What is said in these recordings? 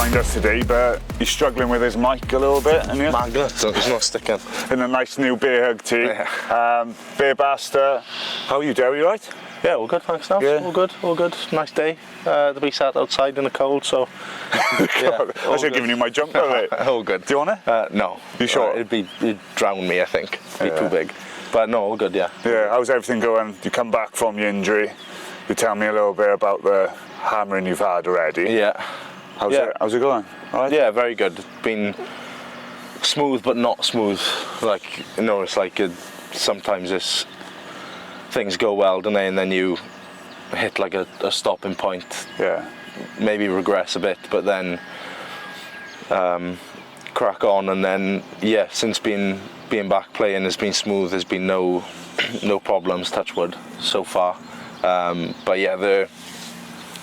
joined us today, but he's struggling with his mic a little bit, and you? Magnet, so it's not sticking. In a nice new Bearhug tee. Yeah. Bear Basta. How are you, Dewi, right? Yeah, all good, thanks, Nav. Yeah. All good. Nice day to be sat outside in the cold, so... yeah, I should have given you my jumper, mate. All good. Do you want it? No. You sure? It'd drown me, I think. It'd be too big. But no, all good, yeah. Yeah, how's everything going? You come back from your injury. You tell me a little bit about the hammering you've had already. Yeah. How's it going? All right? Yeah, very good. It's been smooth, but not smooth. Like, you know, it's like sometimes things go well, don't they? And then you hit like a stopping point. Yeah. Maybe regress a bit, but then crack on. And then, yeah, since being back playing has been smooth. There's been no problems, touch wood, so far. But yeah, the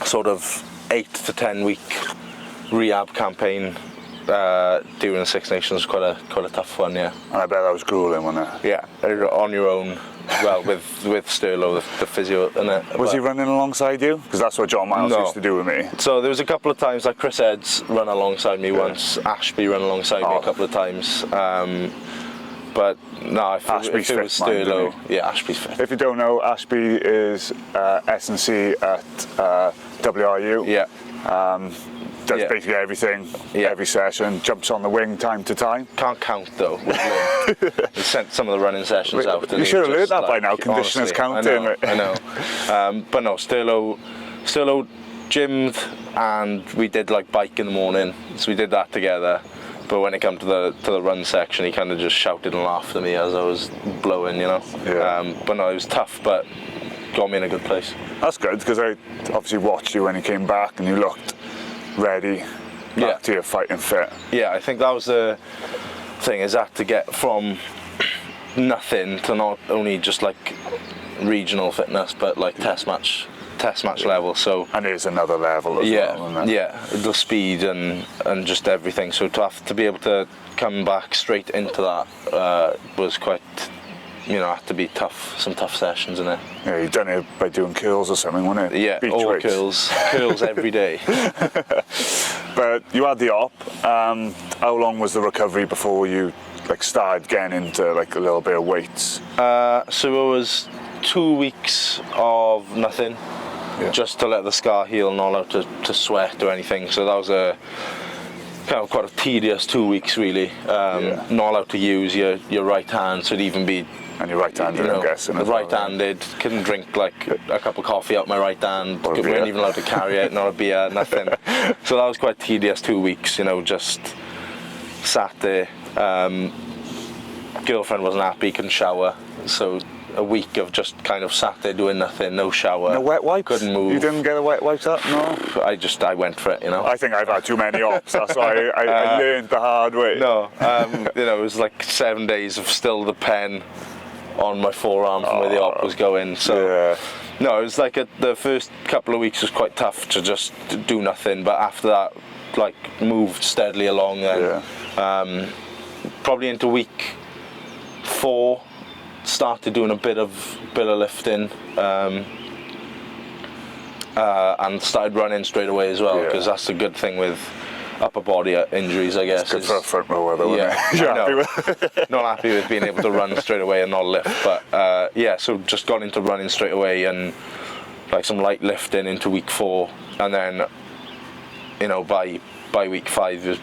sort of 8 to 10 week rehab campaign during the Six Nations was quite a tough one, yeah. And I bet that was grueling, wasn't it? Yeah, on your own. Well, with Sterlo, the physio, and it. Was he running alongside you? Because that's what John Miles used to do with me. So there was a couple of times, like Chris Ed's run alongside me once, Ashby ran alongside me a couple of times. But no, if it was Sterlo, yeah, Ashby's fit. If you don't know, Ashby is S&C at WRU. Yeah. Does basically everything, every session, jumps on the wing time to time. Can't count though. He sent some of the running sessions out. You should have learned that by now, conditioners counting. I know. But no, Sterlo gymmed, and we did like bike in the morning, so we did that together. But when it came to the run section, he kind of just shouted and laughed at me as I was blowing, you know. Yeah. But no, it was tough, but got me in a good place. That's good, because I obviously watched you when you came back and you looked ready back to your fighting fit. Yeah, I think that was the thing, is that to get from nothing to not only just like regional fitness, but like test match level. So, and there's another level as well, isn't it? Yeah, the speed and just everything. So to be able to come back straight into that was quite, had to be tough. Some tough sessions in it. Yeah, you done it by doing curls or something, wasn't it? Yeah, all curls every day. But you had the op. How long was the recovery before you started getting into a little bit of weights? So it was 2 weeks of nothing, just to let the scar heal, not allowed to sweat or anything. So that was a kind of quite a tedious 2 weeks, really. Not allowed to use your right hand, so it'd even be. And you're right-handed, I'm guessing. Right-handed, couldn't drink like a cup of coffee out my right hand. Weren't even allowed to carry it, not a beer, nothing. So that was quite tedious 2 weeks, just sat there. Girlfriend wasn't happy, couldn't shower. So a week of just kind of sat there doing nothing, no shower. No wet wipes? Couldn't move. You didn't get the wet wipes up? No? I went for it, I think I've had too many ops, that's why I learned the hard way. No, it was like 7 days of still the pen on my forearm from where the op was going. So no, it was like the first couple of weeks was quite tough to just do nothing, but after that, moved steadily along. Then probably into week 4, started doing a bit of lifting, and started running straight away as well, because that's the good thing with upper body injuries, I guess. It's good for a front rower though, isn't it? You're happy with it? Not happy with being able to run straight away and not lift, but so just got into running straight away and some light lifting into week 4, and then by week 5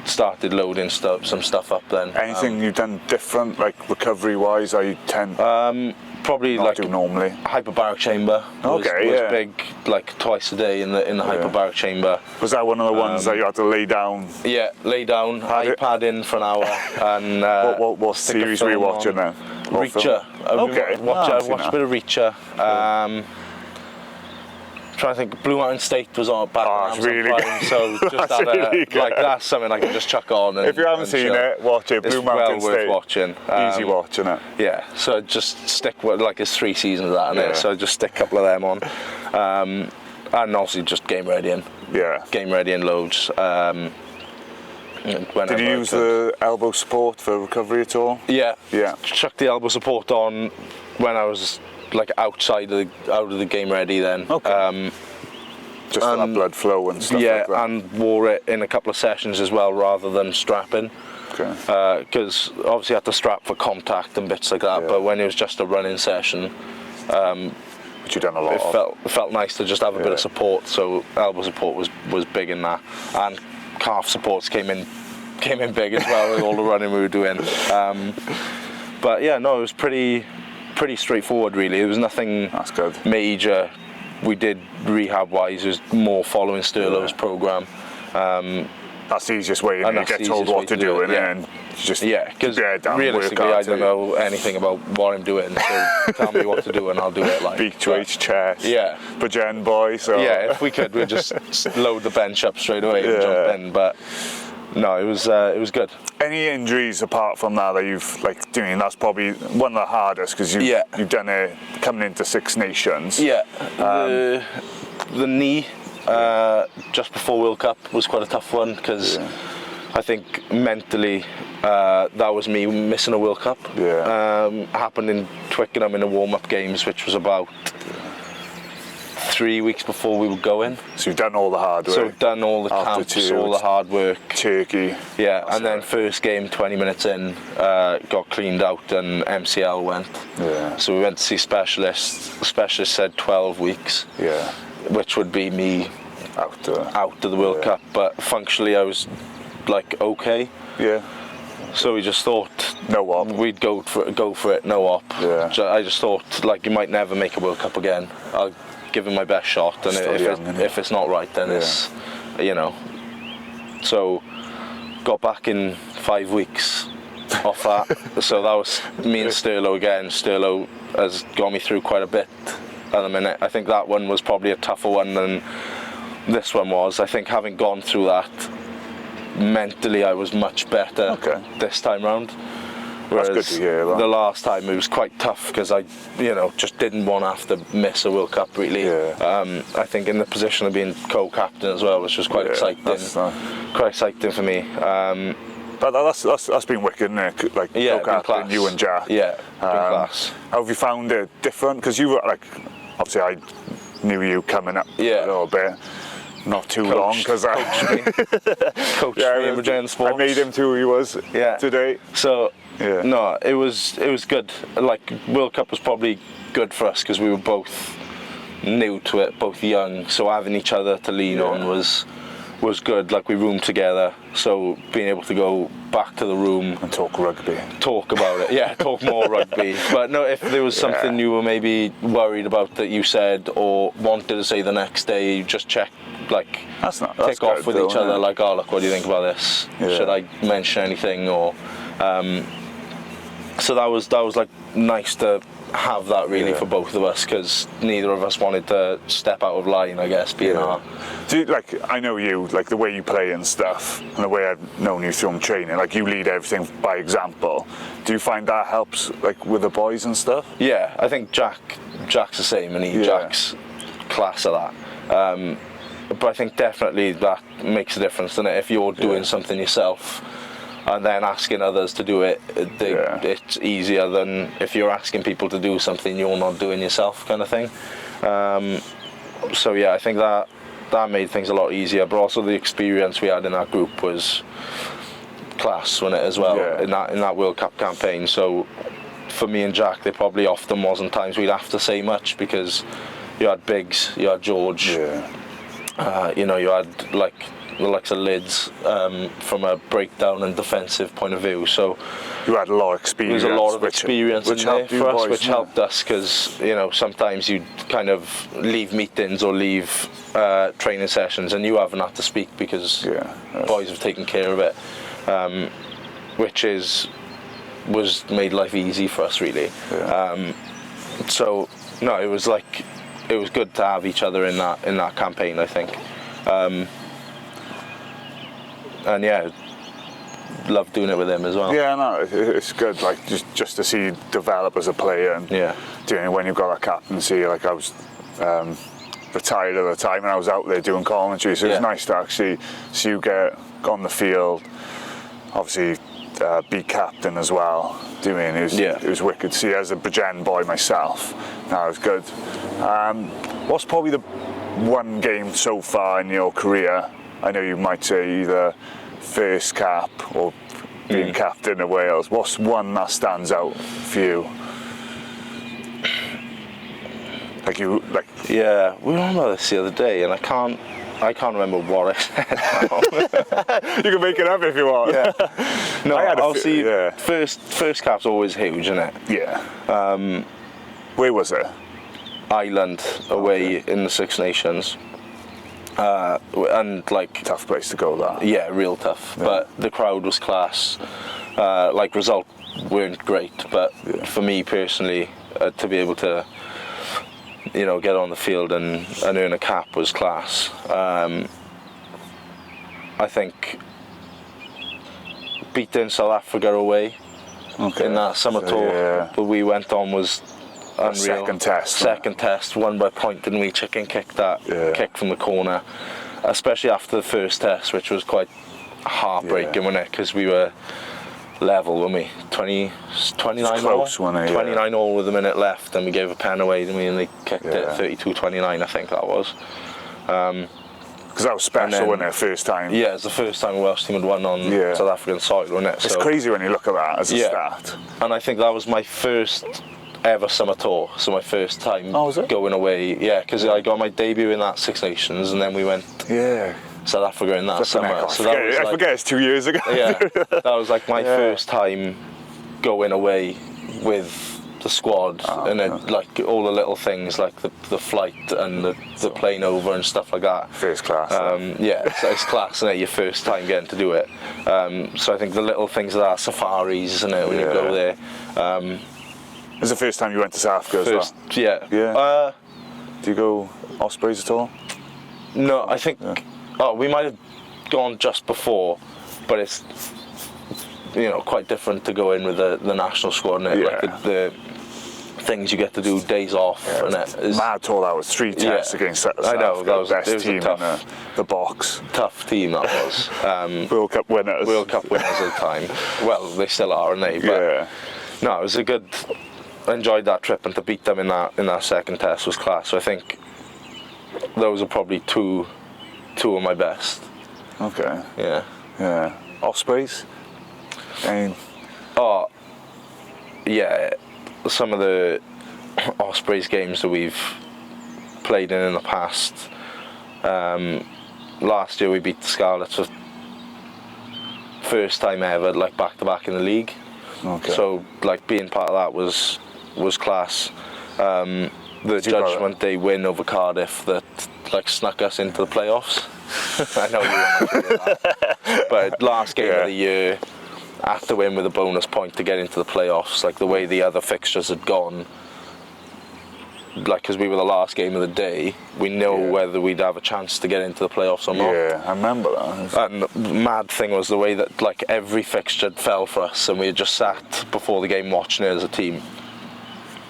started loading some stuff up then. Anything you've done different, recovery wise? I tend probably not do normally. Hyperbaric chamber was big, twice a day in the hyperbaric chamber. Was that one of the ones that you had to lay down? Yeah, lay down, iPad in for an hour, and what series were you watching then? Reacher. I've watched a bit of Reacher. Trying to think, Blue Mountain State was on back on Amazon really Prime, so just had really that's something I can just chuck on. And, if you haven't seen it, watch it. Blue Mountain State. Worth watching. Easy watching it. Yeah, so just stick with there's 3 seasons of that in it, so just stick a couple of them on, and obviously just game readying. Yeah. Game readying loads. Did you use the elbow support for recovery at all? Yeah. Chucked the elbow support on when I was out of the game ready then. Okay. just for that blood flow and stuff like that. Yeah, and wore it in a couple of sessions as well, rather than strapping. Okay. Because obviously I had to strap for contact and bits like that, but when it was just a running session, which you've done a lot it felt nice to just have a bit of support. So elbow support was big in that, and calf supports came in big as well with all the running we were doing. But yeah, no, it was pretty straightforward really. There was nothing major we did rehab wise. It was more following Sterlo's program. That's the easiest way, and you get told what to do, and you just because realistically I don't know anything about what I'm doing, so tell me what to do and I'll do it. Like beach weights, chest, Bajan boy. So if we could, we'd just load the bench up straight away and jump in. But no, it was good. Any injuries apart from that you've doing? That's probably one of the hardest because you've done it coming into Six Nations. Yeah, the knee. Just before World Cup was quite a tough one because I think mentally that was me missing a World Cup. Happened in Twickenham in the warm-up games, which was about 3 weeks before we were going. So you've done all the hard work. So we've done all the camps, all the hard work. Turkey. Yeah, and then first game, 20 minutes in, got cleaned out and MCL went. Yeah. So we went to see specialists. The specialist said 12 weeks. Yeah. Which would be me out of the World Cup, but functionally I was okay. Yeah. So we just thought no op. We'd go for it, no op. Yeah. I just thought you might never make a World Cup again. I'll give it my best shot, and if it's not right, then it's So got back in 5 weeks off that. So that was me and Sterlo again. Sterlo has got me through quite a bit at the minute. I think that one was probably a tougher one than this one was. I think having gone through that, mentally I was much better this time round. Whereas that's good to hear. The last time it was quite tough because I, just didn't want to have to miss a World Cup really. Yeah. I think in the position of being co-captain as well, which was quite exciting. Quite exciting for me. That's been wicked, isn't it? Co-captain, you and Jack. Yeah, been class. How have you found it different? Because you were obviously I knew you coming up a little bit. Not too long because I coached me in Virginia Sports. I made him to who he was today. So no, it was good. World Cup was probably good for us because we were both new to it, both young. So having each other to lean on was good. We roomed together, so being able to go back to the room and talk rugby, talk about it, talk more rugby. But no, if there was something you were maybe worried about that you said or wanted to say the next day, you just check, kick off with each other, oh look, what do you think about this? Should I mention anything? Or so that was nice to have that really for both of us because neither of us wanted to step out of line, I guess, being our... Do you, I know you, the way you play and stuff, and the way I've known you through training, you lead everything by example. Do you find that helps, with the boys and stuff? Yeah, I think Jack's the same, and Jack's class at that. But I think definitely that makes a difference, doesn't it? If you're doing something yourself and then asking others to do it, it's easier than if you're asking people to do something you're not doing yourself, kind of thing. So I think that made things a lot easier, but also the experience we had in that group was class, wasn't it, as well, in that World Cup campaign. So for me and Jack, there probably often wasn't times we'd have to say much because you had Biggs, you had George, you had the likes of Lids from a breakdown and defensive point of view. So you had a lot of experience. There's a lot of experience in there for us, which helped us because sometimes you kind of leave meetings or leave training sessions and you haven't had to speak because boys have taken care of it, which was made life easy for us really. So no, it was good to have each other in that campaign, I think. And love doing it with him as well. Yeah, no, it's good. Just to see you develop as a player and doing when you've got that captaincy. I was retired at the time and I was out there doing commentary, so it's nice to actually see you get on the field. Obviously, be captain as well. It was wicked to see as a Bajan boy myself. No, it was good. What's probably the one game so far in your career, I know you might say either first cap or being captain of Wales, what's one that stands out for you? Yeah, we were on about this the other day, and I can't remember what I said. You can make it up if you want. Yeah. No, obviously, first cap's always huge, isn't it? Yeah. Where was it? Ireland, away in the Six Nations. And like tough place to go, that. Yeah, real tough. Yeah. But the crowd was class. Like result weren't great, but for me personally, to be able to, get on the field and earn a cap was class. I think beating South Africa away in that summer tour that we went on was unreal. Second test, won by point, didn't we? Chicken kick kick from the corner, especially after the first test, which was quite heartbreaking, wasn't it? Because we were level, weren't we? 29 close, all? 29 all with a minute left, and we gave a pen away, didn't we? And they kicked it 32-29, I think that was. Because that was special, wasn't it? First time. Yeah, it's the first time a Welsh team had won on South African soil, wasn't it? It's crazy when you look at that as a start. And I think that was my first ever summer tour, so my first time going away. Yeah, because I got my debut in that Six Nations, and then we went South Africa in that summer. So I forget it's 2 years ago. Yeah, that was like my first time going away with the squad, and like all the little things, like the flight and the plane over and stuff like that. First class. It's class, isn't it? Your first time getting to do it. So I think the little things of that, safaris, isn't it, when you go there. It was the first time you went to South Africa as well? Yeah. Do you go Ospreys at all? No, I think we might have gone just before, but it's quite different to go in with the national squad, isn't it? Like the things you get to do, days off, and it's mad tour. That was 3 tests against South Africa. I know, that was the best team in the box. Tough team that was. World Cup winners. World Cup winners at the time. Well, they still are, aren't they? But no, it was a good. I enjoyed that trip, and to beat them in that second test was class. So I think those are probably two of my best. Okay. Yeah. Ospreys. Some of the Ospreys games that we've played in the past. Last year we beat the Scarlets for first time ever, like back to back in the league. Okay. So like being part of that was class. The Judgment Day win over Cardiff that like snuck us into the playoffs. I know you want to do that. But last game of the year, had to win with a bonus point to get into the playoffs. Like the way the other fixtures had gone, like because we were the last game of the day, we know whether we'd have a chance to get into the playoffs or not. Yeah, I remember that. And the mad thing was the way that like every fixture fell for us, and we had just sat before the game watching it as a team,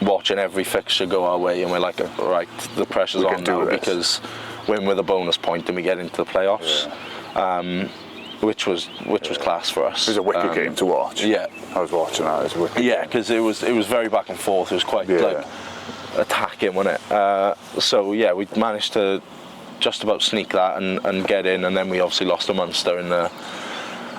watching every fixture go our way, and we're like, right, the pressure's on now because win with a bonus point and we get into the playoffs. Which was class for us. It was a wicked game to watch. Yeah, I was watching that. It was a wicked game. Because it was very back and forth. It was quite like attacking, wasn't it? So we managed to just about sneak that and get in, and then we obviously lost to Munster in the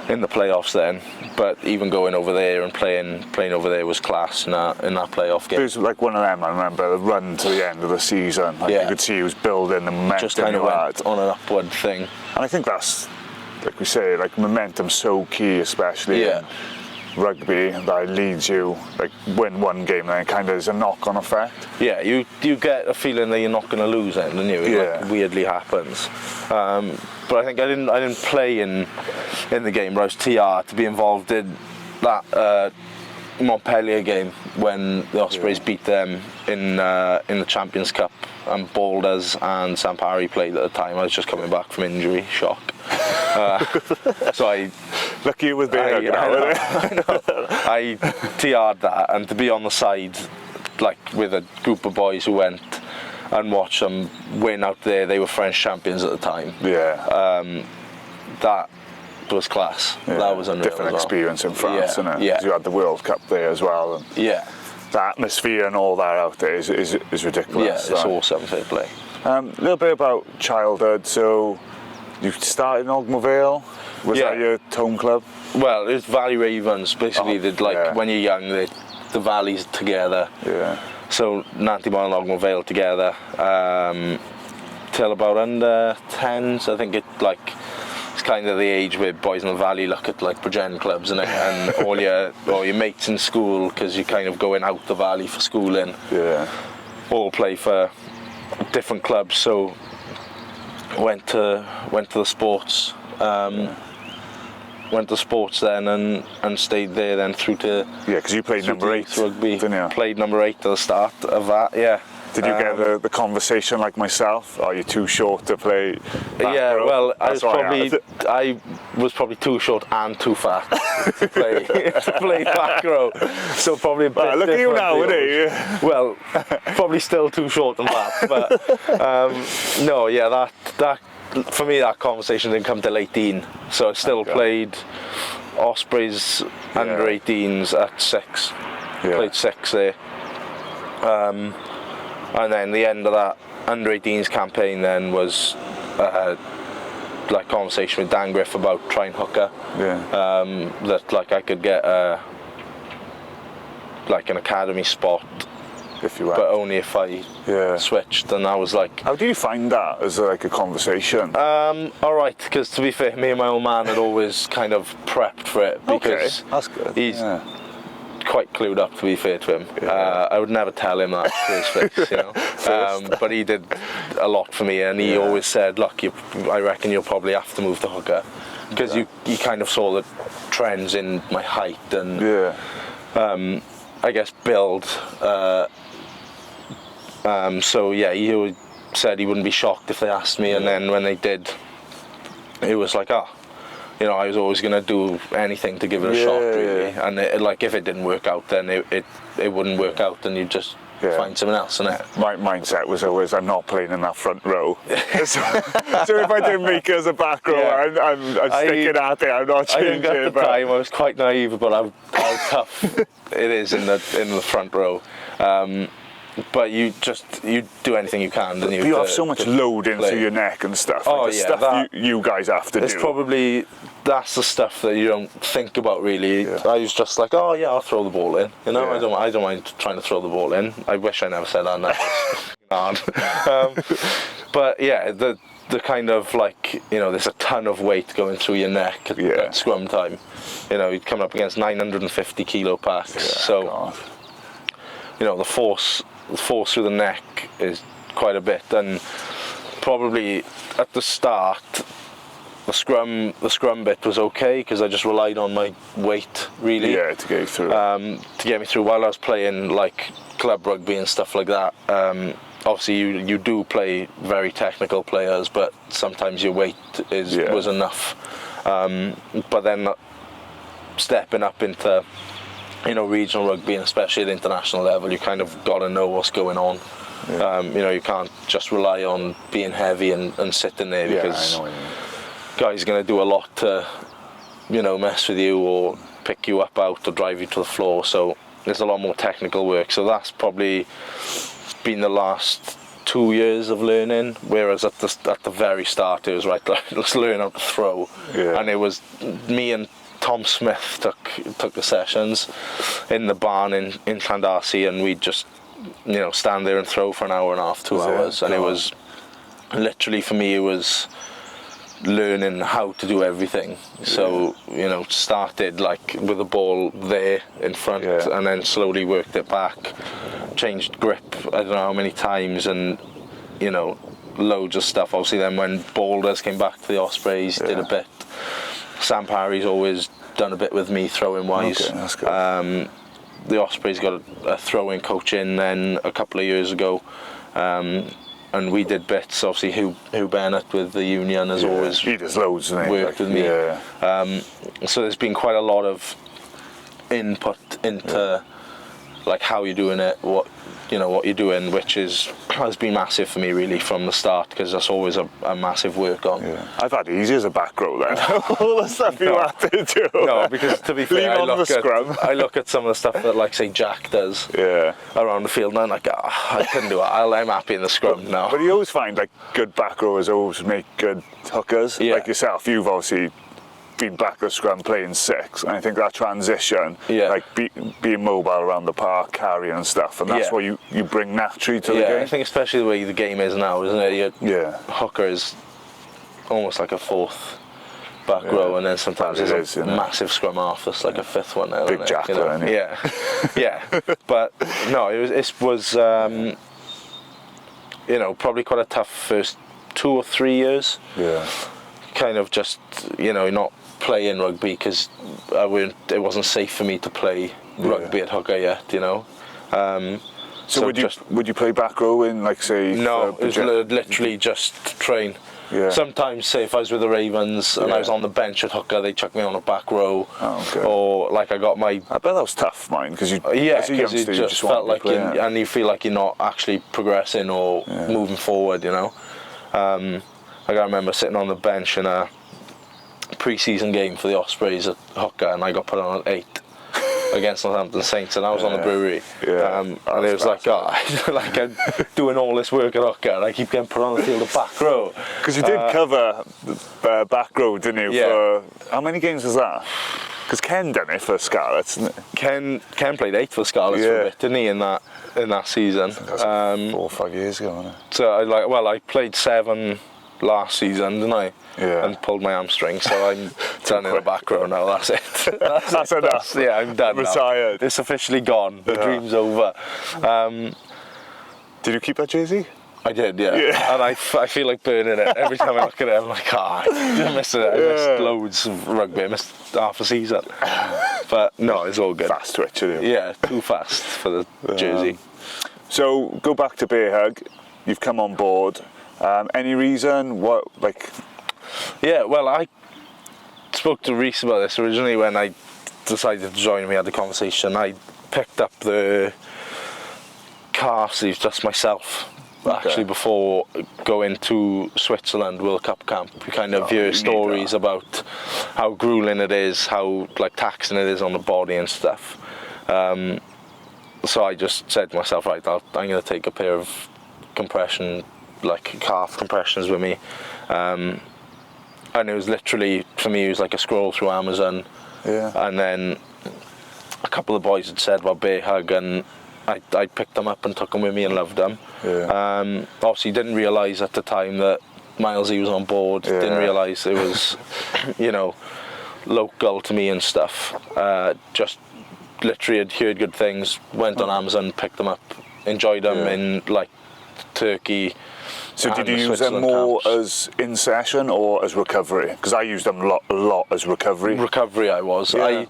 playoffs then. But even going over there and playing over there was class in that playoff game. It was like one of them. I remember the run to the end of the season. Like you could see he was building the momentum. Just kind of went on an upward thing. And I think that's, like we say, like momentum's so key, especially in rugby, that it leads you, like win one game, then it kind of is a knock-on effect. Yeah, you get a feeling that you're not going to lose it, don't you? It like weirdly happens. But I think I didn't play in the game, but I was TR to be involved in that Montpellier game when the Ospreys beat them in the Champions Cup, and Balders and Sampari played at the time. I was just coming back from injury, shock. So I lucky you with Bearhug now. I TR'd that, and to be on the side, like with a group of boys who went and watched them win out there. They were French champions at the time. That was class. That was unreal. Different experience in France, isn't it? You had the World Cup there as well. And the atmosphere and all that out there is ridiculous. Yeah, it's awesome. Fair play. A little bit about childhood. So you started in Ogmore. Was that your home club? Well, it's Valley Ravens. Basically, when you're young, the valleys together. Yeah. So Nantymon and Ogmore together till about under 10s. I think it's kind of the age where boys in the valley look at like Bridgend clubs and all your mates in school, because you're kind of going out the valley for schooling. Yeah. All play for different clubs. So went to the sports. Went to sports then and stayed there then through to because you played number 8 rugby. Didn't you? Played number 8 at the start of that. Yeah. Did you get the conversation like myself? Are you too short to play back row? Well, I was probably too short and too fat to play back row. So probably a bit look at you now, isn't he? Well, probably still too short and fat, but that for me, that conversation didn't come till 18. So I still played Ospreys under 18s at 6. Yeah. Played 6 there. And then the end of that under 18s campaign then was like conversation with Dan Griff about trying hooker. Yeah. That like I could get like an academy spot, if you were, but only if I switched. And I was like, how do you find that as like a conversation? All right, because to be fair, me and my old man had always kind of prepped for it, because that's good. He's quite clued up, to be fair to him. I would never tell him that to his face, you know. But he did a lot for me, and he always said, look, I reckon you'll probably have to move to hooker, because you kind of saw the trends in my height and I guess build. So he always said he wouldn't be shocked if they asked me, and then when they did, it was like, you know, I was always going to do anything to give it a shot, really. And if it didn't work out, then it wouldn't work out, and you'd just find someone else, innit? My mindset was always, I'm not playing in that front row. so if I didn't make it as a back row, I'm sticking at it. I'm not changing. I think at the time I was quite naive about how tough it is in the front row. But you do anything you can, don't you? You have so much load into your neck and stuff. Stuff you guys have to do. That's the stuff that you don't think about, really. I was just like, I'll throw the ball in. You know, I don't mind trying to throw the ball in. I wish I never said that. That was hard. But the kind of like, you know, there's a ton of weight going through your neck at scrum time. You know, you'd come up against 950 kilo packs. You know, the force through the neck is quite a bit, and probably at the start the scrum bit was okay, because I just relied on my weight, really, to get you through, to get me through while I was playing like club rugby and stuff like that. Obviously you do play very technical players, but sometimes your weight was enough. But then stepping up into, you know, regional rugby, and especially at international level, you kind of got to know what's going on. You know, you can't just rely on being heavy and sitting there, because guys are going to do a lot to, you know, mess with you or pick you up out or drive you to the floor. So there's a lot more technical work. So that's probably been the last 2 years of learning, whereas at the very start it was right, let's learn how to throw. And it was me and Tom Smith took the sessions in the barn in Llandarcy, and we'd just, you know, stand there and throw for an hour and a half, 2 hours. And it was literally, for me, it was learning how to do everything. So, you know, started like with the ball there in front, and then slowly worked it back, changed grip I don't know how many times, and, you know, loads of stuff. Obviously then when Boulders came back to the Ospreys, did a bit. Sam Parry's always done a bit with me throwing wise. That's good. The Ospreys got a throwing coach in then a couple of years ago, and we did bits. Obviously Hugh Bennett with the Union has always he does loads, worked with me. So there's been quite a lot of input into like how you're doing it, what you're doing, which has been massive for me really from the start, because that's always a massive work on. Yeah. I've had it easy as a back row then. All the stuff you had to do. No, because to be fair, I look at some of the stuff that, like, say, Jack does around the field, and I'm like, I couldn't do it. I'm happy in the scrum now. But you always find, like, good back rowers always make good hookers. Like yourself, you've obviously been back at scrum playing 6, and I think that transition, like being mobile around the park, carrying and stuff, and that's what you bring naturally to the game. I think especially the way the game is now, isn't it? Hooker is almost like a 4th back row, and then sometimes there's a massive scrum half that's like a 5th one now. Big Jack, isn't it? Yeah. But no, it was probably quite a tough first 2 or 3 years. Yeah. Kind of just, not playing rugby because it wasn't safe for me to play rugby at hooker yet, So would you play back row in, like, say? No, it was literally just train. Yeah. Sometimes, say, if I was with the Ravens and I was on the bench at hooker, they chuck me on a back row. Oh, okay. Or, like, I got my... I bet that was tough, mine, because as a youngster, you just felt like and you feel like you're not actually progressing or moving forward, I remember sitting on the bench in a pre-season game for the Ospreys at hooker, and I got put on at 8 against Northampton Saints, and I was on the brewery. And it was like, like I'm doing all this work at hooker, and I keep getting put on the field of back row. Because you did cover back row, didn't you? For how many games was that? Because Ken done it for Scarlets, didn't it? Ken played 8 for Scarlets for a bit, didn't he? In that season. That's 4 or 5 years ago, wasn't it? So I played 7 last season, didn't I? Yeah. And pulled my hamstring, so I'm done in the back row now. That's it. That's enough. I'm done. Retired. Now. It's officially gone. The dream's over. Did you keep that jersey? I did, and I feel like burning it every time I look at it. I'm like, I missed it. I missed loads of rugby. I missed half a season. But no, it's all good. Fast twitch, isn't it? Yeah, too fast for the jersey. So go back to Bearhug. You've come on board. Any reason? What, like? Yeah, well, I spoke to Reese about this originally when I decided to join. We had the conversation. I picked up the calf sleeves just myself. Actually, before going to Switzerland World Cup camp, we kind of hear stories about how grueling it is, how like taxing it is on the body and stuff. So I just said to myself, right, I'm going to take a pair of calf compressions with me. And it was literally, for me, it was like a scroll through Amazon. Yeah. And then a couple of boys had said about Bearhug, and I picked them up and took them with me and loved them. Yeah. Obviously, didn't realise at the time that Milesy was on board. Yeah. Didn't realise it was, local to me and stuff. Just literally had heard good things. Went on Amazon, picked them up, enjoyed them in like Turkey. So did you use them more as in session or as recovery? Because I used them a lot as recovery. Recovery, I was. Yeah.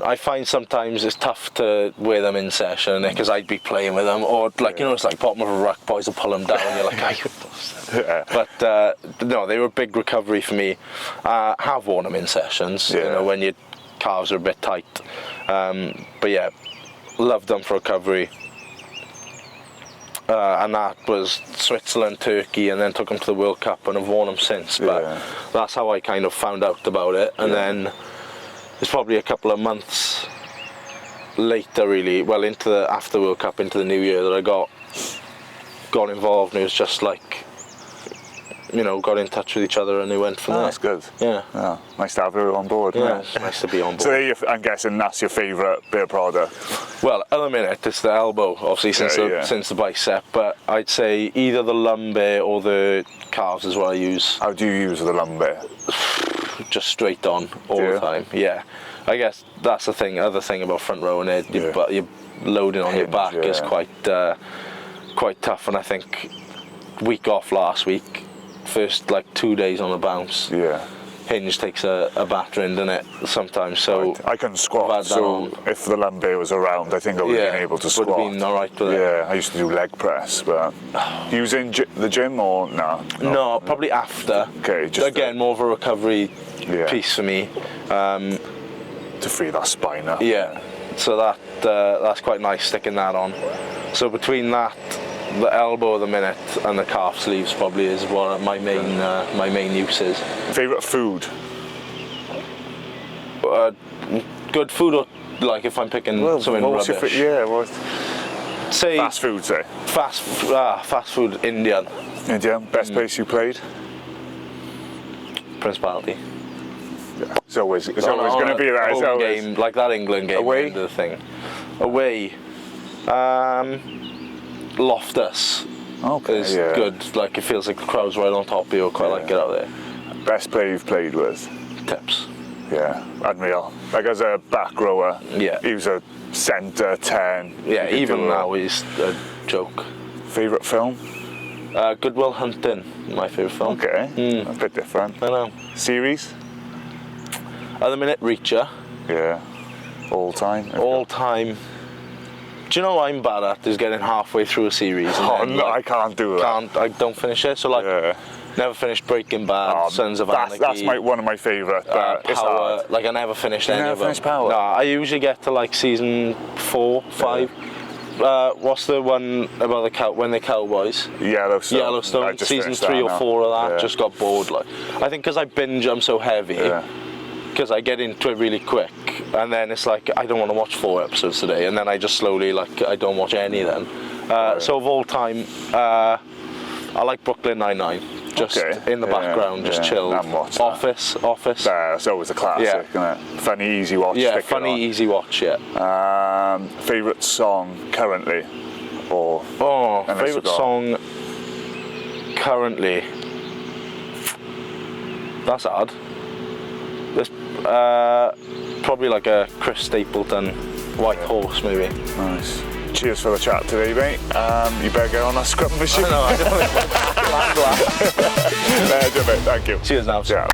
I find sometimes it's tough to wear them in session because I'd be playing with them, or like it's like bottom of a ruck, boys will pull them down. And you're like, But no, they were a big recovery for me. Have worn them in sessions, when your calves are a bit tight. But yeah, loved them for recovery. And that was Switzerland, Turkey, and then took them to the World Cup, and I've worn them since. But that's how I kind of found out about it. And then it's probably a couple of months later, really, after the World Cup, into the new year, that I got involved, and it was just like, got in touch with each other, and they went from there. That's good. Yeah. Nice to have you on board. Yeah, it's nice to be on board. So I'm guessing that's your favourite beer product? Well, at the minute, it's the elbow, obviously, since the bicep, but I'd say either the lumbar or the calves is what I use. How do you use the lumbar? Just straight on all the time. Yeah. I guess that's the thing. Other thing about front row, and you're loading on your back is quite tough. And I think week off last week, first 2 days on the bounce. Yeah. Hinge takes a battering, doesn't it? Sometimes. So I can squat. So if the lumbar was around, I think I would have been able to squat. Would have been all right with it. Yeah. I used to do leg press, but using the gym or no? No, probably after. Okay. Just again, more of a recovery piece for me. To free that spine up. Yeah. So that's quite nice, sticking that on. So between that, the elbow at the minute, and the calf sleeves probably is one of my main uses. Favourite food? Good food, or like if I'm picking something rubbish? Say fast food, say. Fast food, Indian. Indian. Best place you played? Principality. Yeah. It's always going to be that. Home game, like that England game. Away? The thing. Away. Loftus. Okay. Is good. Like, it feels like the crowd's right on top of you. I quite like it out there. Best player you've played with? Tips. Yeah, unreal. Like, as a back rower, he was a centre 10. Yeah, even now he's a joke. Favourite film? Good Will Hunting, my favourite film. Okay, a bit different. I know. Series? At the minute, Reacher. Yeah. All time? All time. Do you know what I'm bad at? Is getting halfway through a series. Oh, no, I can't do that. I don't finish it. So, like, never finished Breaking Bad, Sons of Anarchy. That's one of my favourite. Power. Like, I never finished any of them. Finished Power? No, I usually get to like season 4, 5. What's the one about when the Cowboys? Yellowstone. Season 3 or 4 of that. Just got bored. Like, I think because I binge, I'm so heavy. Because I get into it really quick, and then it's like I don't want to watch 4 episodes today, and then I just slowly, like, I don't watch any then. So of all time, I like Brooklyn Nine-Nine. Just in the background, just chilled. Office. That's always a classic, isn't it? Funny, easy watch. Yeah, funny, easy watch. Yeah. Favourite song currently, or favourite song currently. That's hard. There's probably like a Chris Stapleton, White Horse, maybe. Nice. Cheers for the chat today, mate. You better get on that scrum machine. I don't. Thank you. Cheers now. Ciao.